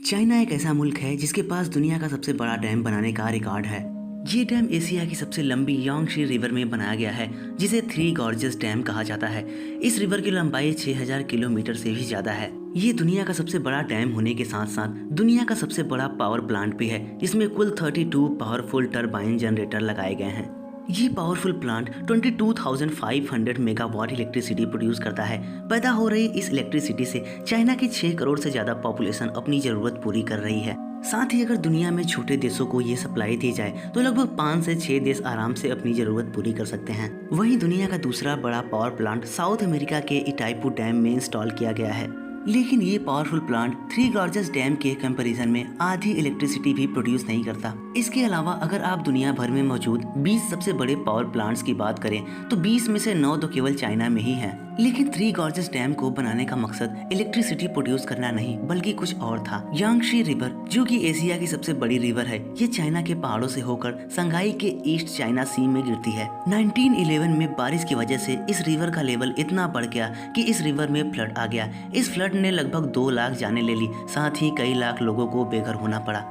China एक ऐसा मुल्क है जिसके पास दुनिया का सबसे बड़ा डैम बनाने का रिकॉर्ड है। ये डैम एशिया की सबसे लंबी यांगशी रिवर में बनाया गया है, जिसे थ्री गॉर्जेस डैम कहा जाता है। इस रिवर की लंबाई 6000 किलोमीटर से भी ज्यादा है। ये दुनिया का सबसे बड़ा डैम होने के साथ साथ दुनिया का सबसे बड़ा पावर प्लांट भी है, जिसमें कुल 32 पावरफुल टरबाइन जनरेटर लगाए गए हैं। ये powerful plant 22,500 megawatt electricity produce करता है। पैदा हो रही इस इलेक्ट्रिसिटी से चाइना की 6 करोड़ से ज्यादा पॉपुलेशन अपनी जरूरत पूरी कर रही है। साथ ही अगर दुनिया में छोटे देशों को ये सप्लाई दी जाए तो लगभग 5 से 6 देश आराम से अपनी जरूरत पूरी कर सकते हैं। वहीं दुनिया का दूसरा बड़ा पावर प्लांट साउथ अमेरिका के इटाइपू डैम में इंस्टॉल किया गया है, लेकिन ये powerful plant three gorges dam के कंपैरिजन में आधी इलेक्ट्रिसिटी भी प्रोड्यूस नहीं करता। इसके अलावा अगर आप दुनिया भर में मौजूद 20 सबसे बड़े पावर प्लांट्स की बात करें तो 20 में से 9 तो केवल चाइना में ही हैं। लेकिन थ्री गॉर्जेस डैम को बनाने का मकसद इलेक्ट्रिसिटी प्रोड्यूस करना नहीं बल्कि कुछ और था। यांगशी रिवर, जो कि एशिया की सबसे बड़ी रिवर है, ये चाइना के पहाड़ों से होकर संघाई के ईस्ट चाइना सी में गिरती है। 1911 में बारिश की वजह से इस रिवर का लेवल इतना बढ़ गया कि इस रिवर में फ्लड आ गया। इस फ्लड ने लगभग 2 लाख जानें ले ली, साथ ही कई लाख लोगों को बेघर होना पड़ा।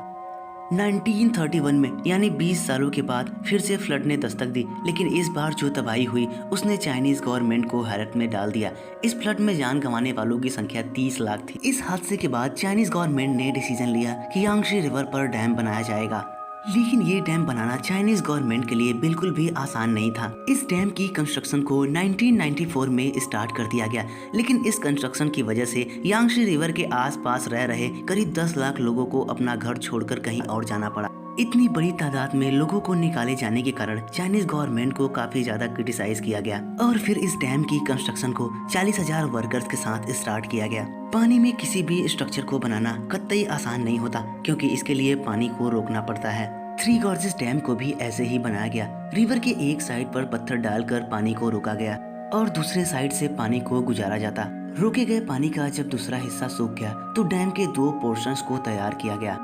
1931 में यानी 20 सालों के बाद फिर से फ्लड ने दस्तक दी, लेकिन इस बार जो तबाही हुई उसने चाइनीज गवर्नमेंट को हैरत में डाल दिया। इस फ्लड में जान गंवाने वालों की संख्या 30 लाख थी। इस हादसे के बाद चाइनीज गवर्नमेंट ने डिसीजन लिया कि यांगशी रिवर पर डैम बनाया जाएगा। लेकिन ये डैम बनाना चाइनीज गवर्नमेंट के लिए बिल्कुल भी आसान नहीं था। इस डैम की कंस्ट्रक्शन को 1994 में स्टार्ट कर दिया गया, लेकिन इस कंस्ट्रक्शन की वजह से यांगशी रिवर के आसपास रह रहे करीब 10 लाख लोगों को अपना घर छोड़कर कहीं और जाना पड़ा। इतनी बड़ी तादाद में लोगों को निकाले जाने के कारण चाइनीज गवर्नमेंट को काफी ज्यादा क्रिटिसाइज किया गया और फिर इस डैम की कंस्ट्रक्शन को 40,000 वर्कर्स के साथ स्टार्ट किया गया। पानी में किसी भी स्ट्रक्चर को बनाना कतई आसान नहीं होता, क्योंकि इसके लिए पानी को रोकना पड़ता है। थ्री गॉर्जेस डैम को भी ऐसे ही बनाया गया। रिवर के एक साइड पर पत्थर डालकर पानी को रोका गया और दूसरे साइड से पानी को गुजारा जाता। रोके गए पानी का जब दूसरा हिस्सा सूख गया तो डैम के 2 पोर्शंस को तैयार किया गया।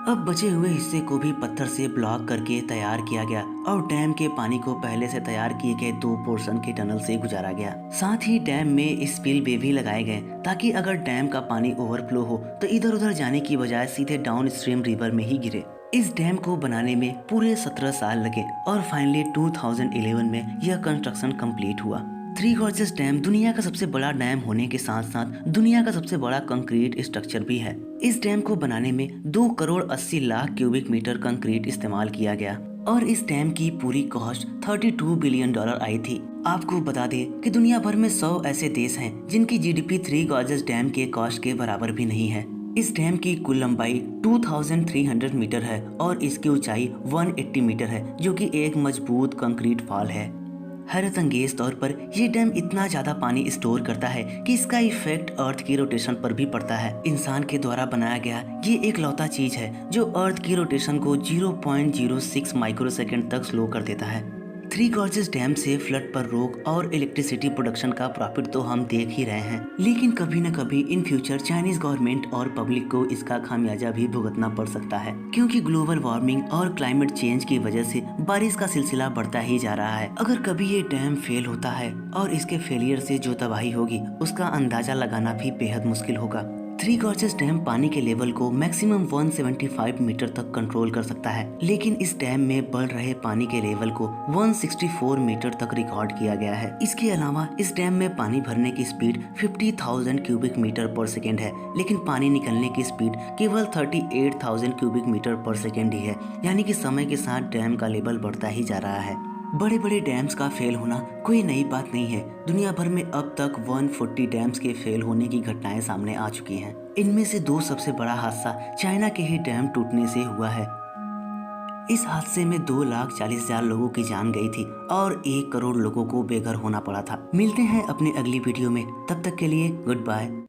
अब बचे हुए हिस्से को भी पत्थर से ब्लॉक करके तैयार किया गया और डैम के पानी को पहले से तैयार किए गए 2 पोर्शन के टनल से गुजारा गया। साथ ही डैम में स्पिल वे भी लगाए गए ताकि अगर डैम का पानी ओवरफ्लो हो तो इधर उधर जाने की बजाय सीधे डाउन स्ट्रीम रिवर में ही गिरे। इस डैम को बनाने में पूरे 17 साल लगे और फाइनली 2011 में यह कंस्ट्रक्शन कंप्लीट हुआ। थ्री गॉर्जेस डैम दुनिया का सबसे बड़ा डैम होने के साथ साथ दुनिया का सबसे बड़ा कंक्रीट स्ट्रक्चर भी है। इस डैम को बनाने में 2 crore 80 lakh cubic metre concrete इस्तेमाल किया गया और इस डैम की पूरी कॉस्ट $32 बिलियन आई थी। आपको बता दें कि दुनिया भर में 100 ऐसे देश हैं जिनकी जीडीपी थ्री गॉर्जेस डैम के कॉस्ट के बराबर भी नहीं है। इस डैम की कुल लंबाई 2300 मीटर है और इसकी ऊंचाई 180 मीटर है, जो कि एक मजबूत कंक्रीट फॉल है। हैरत अंगेज तौर पर यह डैम इतना ज्यादा पानी स्टोर करता है कि इसका इफेक्ट अर्थ की रोटेशन पर भी पड़ता है। इंसान के द्वारा बनाया गया ये एक लौता चीज है जो अर्थ की रोटेशन को 0.06 माइक्रोसेकंड तक स्लो कर देता है। थ्री गॉर्जेस डैम से फ्लड पर रोक और इलेक्ट्रिसिटी प्रोडक्शन का प्रॉफिट तो हम देख ही रहे हैं, लेकिन कभी न कभी इन फ्यूचर चाइनीज गवर्नमेंट और पब्लिक को इसका खामियाजा भी भुगतना पड़ सकता है, क्योंकि ग्लोबल वार्मिंग और क्लाइमेट चेंज की वजह से बारिश का सिलसिला बढ़ता ही जा रहा है। अगर कभी ये डैम फेल होता है और इसके फेलियर से जो तबाही होगी उसका अंदाजा लगाना भी बेहद मुश्किल होगा। थ्री गॉर्जेस डैम पानी के लेवल को मैक्सिमम 175 मीटर तक कंट्रोल कर सकता है, लेकिन इस डैम में बढ़ रहे पानी के लेवल को 164 मीटर तक रिकॉर्ड किया गया है। इसके अलावा इस डैम में पानी भरने की स्पीड 50,000 क्यूबिक मीटर पर सेकेंड है, लेकिन पानी निकलने की स्पीड केवल 38,000 क्यूबिक मीटर पर सेकेंड ही है, यानी कि समय के साथ डैम का लेवल बढ़ता ही जा रहा है। बड़े बड़े डैम्स का फेल होना कोई नई बात नहीं है। दुनिया भर में अब तक 140 डैम्स के फेल होने की घटनाएं सामने आ चुकी हैं। इनमें से 2 सबसे बड़ा हादसा चाइना के ही डैम टूटने से हुआ है। इस हादसे में 2,40,000 लोगों की जान गई थी और 1 करोड़ लोगों को बेघर होना पड़ा था। मिलते हैं अपने अगली वीडियो में, तब तक के लिए गुड बाय।